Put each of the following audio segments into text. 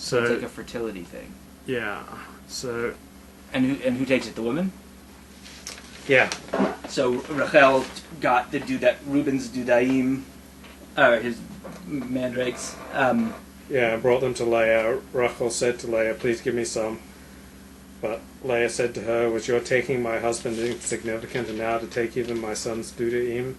So it's like a fertility thing. Yeah. So. And who takes it? The woman. Yeah. So Rachel got to do that. Reuben's dudaim, or his mandrakes. Yeah, I brought them to Leah. Rachel said to Leah, "Please give me some." But Leah said to her, "Was your taking my husband insignificant, and now to take even my son's dudaim?"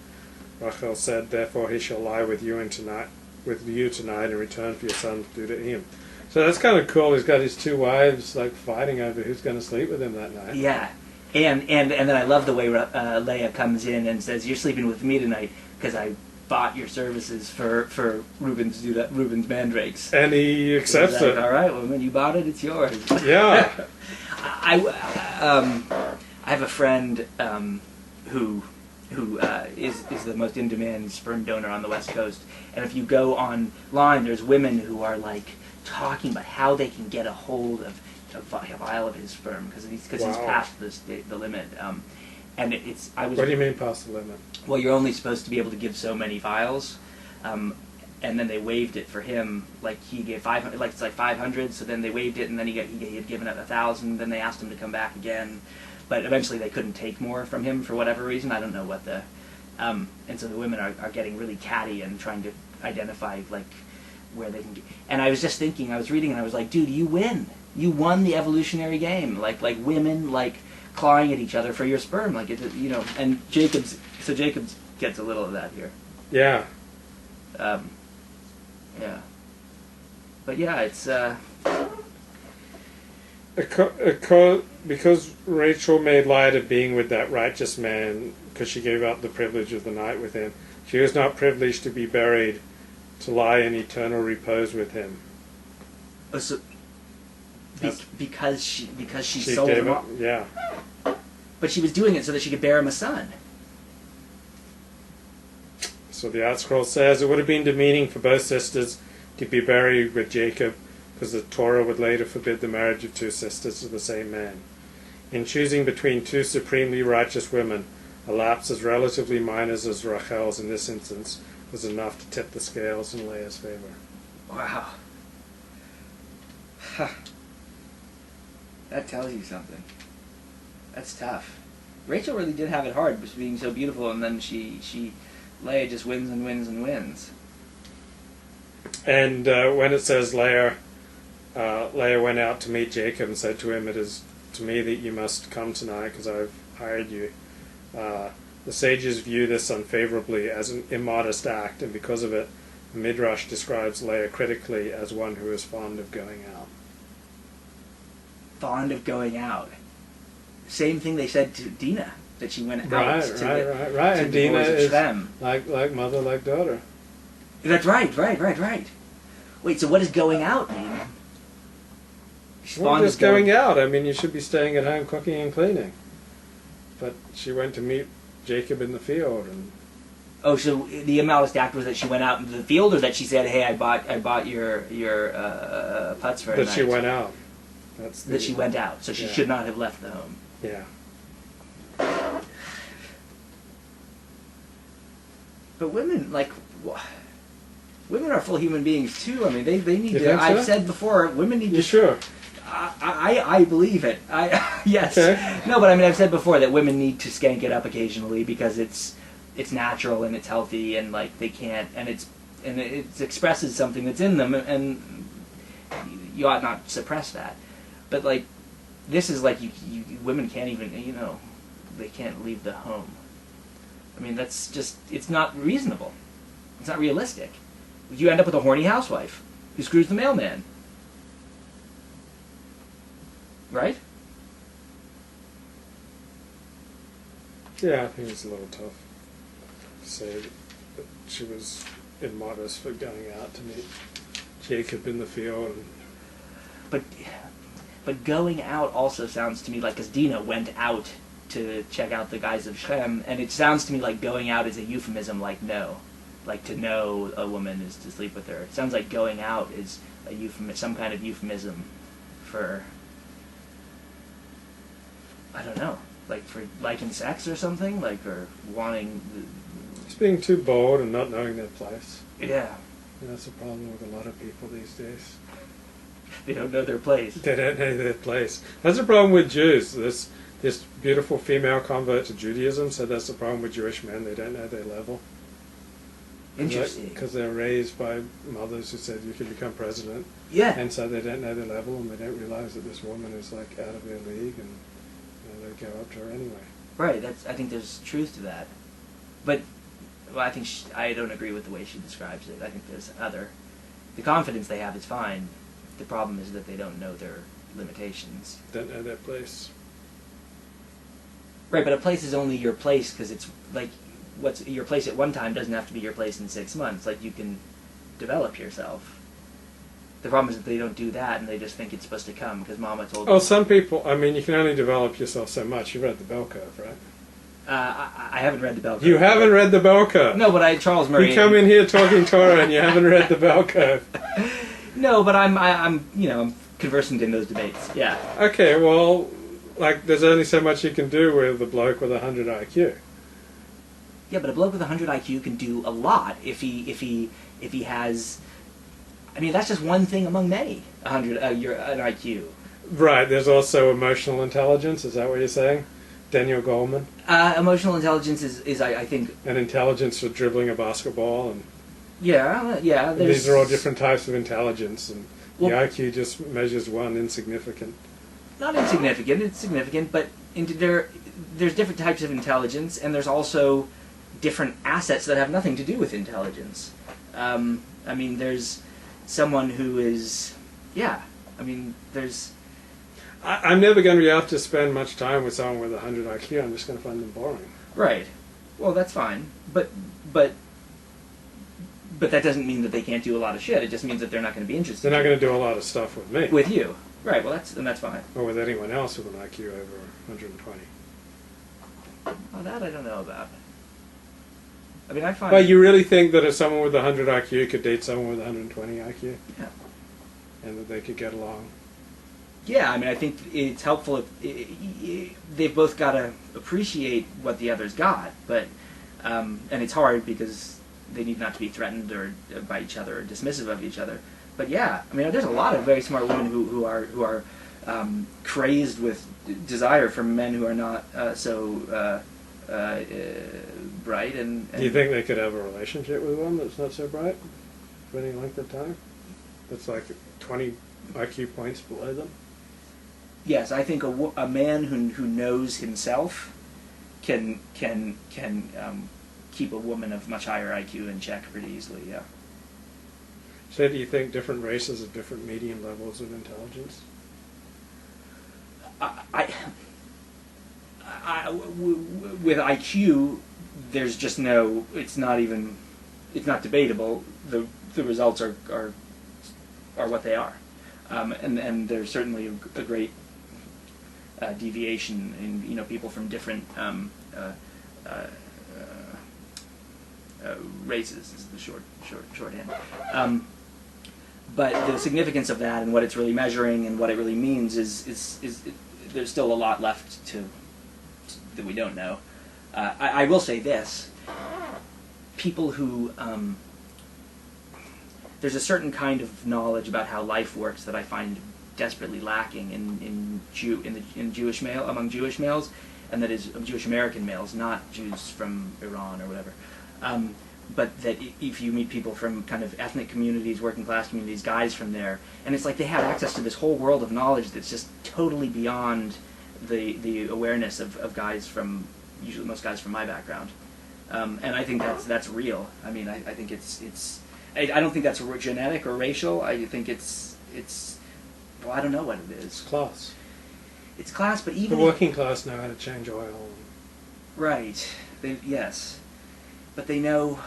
Rachel said, "Therefore he shall lie with you tonight in return for your son's dudaim." So that's kind of cool. He's got his two wives like fighting over who's going to sleep with him that night. Yeah, and then I love the way Leah comes in and says, "You're sleeping with me tonight because I bought your services for Reuben's mandrakes." And he accepts like, it. All right, woman, you bought it. It's yours. Yeah. I have a friend who is the most in-demand sperm donor on the West Coast, and if you go online, there's women who are like talking about how they can get a hold of a vial of his sperm because he's past the limit. And it's I was. What do you mean past the limit? Well, you're only supposed to be able to give so many vials, and then they waived it for him. Like he gave 500, like it's like 500. So then they waived it, and then he had given it 1,000. Then they asked him to come back again, but eventually they couldn't take more from him for whatever reason. I don't know what the. And so the women are getting really catty and trying to identify like where they can get. And I was just thinking, I was reading, and I was like, dude, you win. You won the evolutionary game. Like women like clawing at each other for your sperm, like it, you know. And Jacobs gets a little of that here. Yeah. Yeah. But yeah, it's because Rachel made light of being with that righteous man because she gave up the privilege of the night with him. She was not privileged to be buried, to lie in eternal repose with him. So because she sold him off. Yeah. But she was doing it so that she could bear him a son. So the Art Scroll says it would have been demeaning for both sisters to be buried with Jacob, because the Torah would later forbid the marriage of two sisters to the same man. In choosing between two supremely righteous women, a lapse as relatively minor as Rachel's in this instance was enough to tip the scales in Leah's favor. Wow. That tells you something. That's tough. Rachel really did have it hard, just being so beautiful, and then Leah just wins and wins and wins. And when it says Leah went out to meet Jacob and said to him, "It is to me that you must come tonight because I've hired you." The sages view this unfavorably as an immodest act, and because of it, the Midrash describes Leah critically as one who is fond of going out. Fond of going out. Same thing they said to Dinah, that she went out Right. to And the Dinah boys of is Shem. like mother, like daughter. That's right. Wait, so what does going out mean? She's Well, fond just of going out. I mean, you should be staying at home cooking and cleaning. But she went to meet Jacob in the field, and Oh, so the immodest act was that she went out into the field, or that she said, "Hey, I bought your putts for a that night." she went out. That she went out, so she should not have left the home. Yeah. But women, women are full human beings too. I mean, they need You to. think so? I've said before, women need You to. sure? I believe it. Yes. Okay. No, but I mean, I've said before that women need to skank it up occasionally because it's natural and it's healthy, and like they can't, and it expresses something that's in them, and you ought not suppress that. But like, this is like you women can't even, they can't leave the home. I mean, that's just, it's not reasonable. It's not realistic. You end up with a horny housewife who screws the mailman. Right? Yeah, I think it's a little tough to say that she was immodest for going out to meet Jacob in the field. But going out also sounds to me like, because Dinah went out to check out the guys of Shem, and it sounds to me like going out is a euphemism, like no. Like to know a woman is to sleep with her. It sounds like going out is a some kind of euphemism for, I don't know, like for liking sex or something, like, or wanting. Just being too bold and not knowing their place. Yeah. And that's a problem with a lot of people these days. They don't know their place. They don't know their place. That's the problem with Jews. This beautiful female convert to Judaism said that's the problem with Jewish men. They don't know their level. Interesting. Because they're raised by mothers who said you can become president. Yeah. And so they don't know their level, and they don't realize that this woman is like out of their league, and they go up to her anyway. Right. I think there's truth to that. But well, I think I don't agree with the way she describes it. I think there's the confidence they have is fine. The problem is that they don't know their limitations. Don't know their place. Right, but a place is only your place because it's like what's your place at one time doesn't have to be your place in 6 months. Like you can develop yourself. The problem is that they don't do that and they just think it's supposed to come because Mama told them. Oh, some people. I mean, you can only develop yourself so much. You've read the bell curve, right? I haven't read the bell curve. You haven't read the bell curve. No, but Charles Murray. You come in here talking Torah and you haven't read the bell curve. No, but I'm conversant in those debates. Yeah. Okay, well, like there's only so much you can do with a bloke with 100 IQ. Yeah, but a bloke with 100 IQ can do a lot if he has. I mean, that's just one thing among many. 100 an IQ. Right. There's also emotional intelligence. Is that what you're saying? Daniel Goleman. Emotional intelligence is I think. And intelligence for dribbling a basketball and. Yeah. These are all different types of intelligence, and well, the IQ just measures one insignificant. Not insignificant. It's significant, but there's different types of intelligence, and there's also different assets that have nothing to do with intelligence. I mean, there's someone who is, there's. I'm never going to be able to spend much time with someone with 100 IQ. I'm just going to find them boring. Right. Well, that's fine, but that doesn't mean that they can't do a lot of shit. It just means that they're not going to be interested. They're not going to do a lot of stuff with me. With you. Right, well, that's fine. Or with anyone else with an IQ over 120. Oh, that I don't know about. I mean, I find... Well, you really think that if someone with 100 IQ could date someone with 120 IQ? Yeah. And that they could get along? Yeah, I mean, I think it's helpful if... they've both got to appreciate what the other's got, but... and it's hard because they need not to be threatened or by each other or dismissive of each other. But yeah, I mean, there's a lot of very smart women who are crazed with desire for men who are not so bright. And do you think they could have a relationship with one that's not so bright for any length of time? That's like 20 IQ points below them? Yes, I think a man who knows himself can keep a woman of much higher IQ in check pretty easily, yeah. So do you think different races have different median levels of intelligence? With IQ, there's just no, it's not debatable. The results are what they are. And there's certainly a great deviation in, people from different races is the shorthand. But the significance of that and what it's really measuring and what it really means is there's still a lot left that we don't know. I will say this: people who there's a certain kind of knowledge about how life works that I find desperately lacking among Jewish males, and that is Jewish American males, not Jews from Iran or whatever. But that if you meet people from kind of ethnic communities, working class communities, guys from there, and it's like they have access to this whole world of knowledge that's just totally beyond the awareness of guys from, usually most guys from my background. And I think that's real. I mean, I think I don't think that's genetic or racial. I think it's well, I don't know what it is. It's class. It's class, but even the working class know how to change oil. Right. Yes. But they know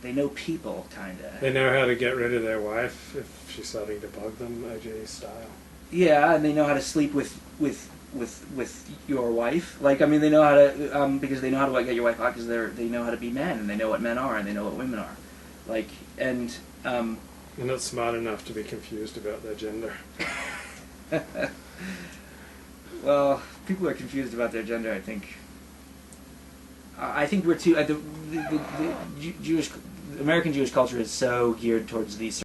they know people, kind of. They know how to get rid of their wife if she's starting to bug them, OJ style. Yeah, and they know how to sleep with your wife. Like, I mean, they know how to, because they know how to get your wife out, because they know how to be men, and they know what men are, and they know what women are. Like, and... They're not smart enough to be confused about their gender. Well, people are confused about their gender, I think. I think we're too... the American Jewish culture is so geared towards these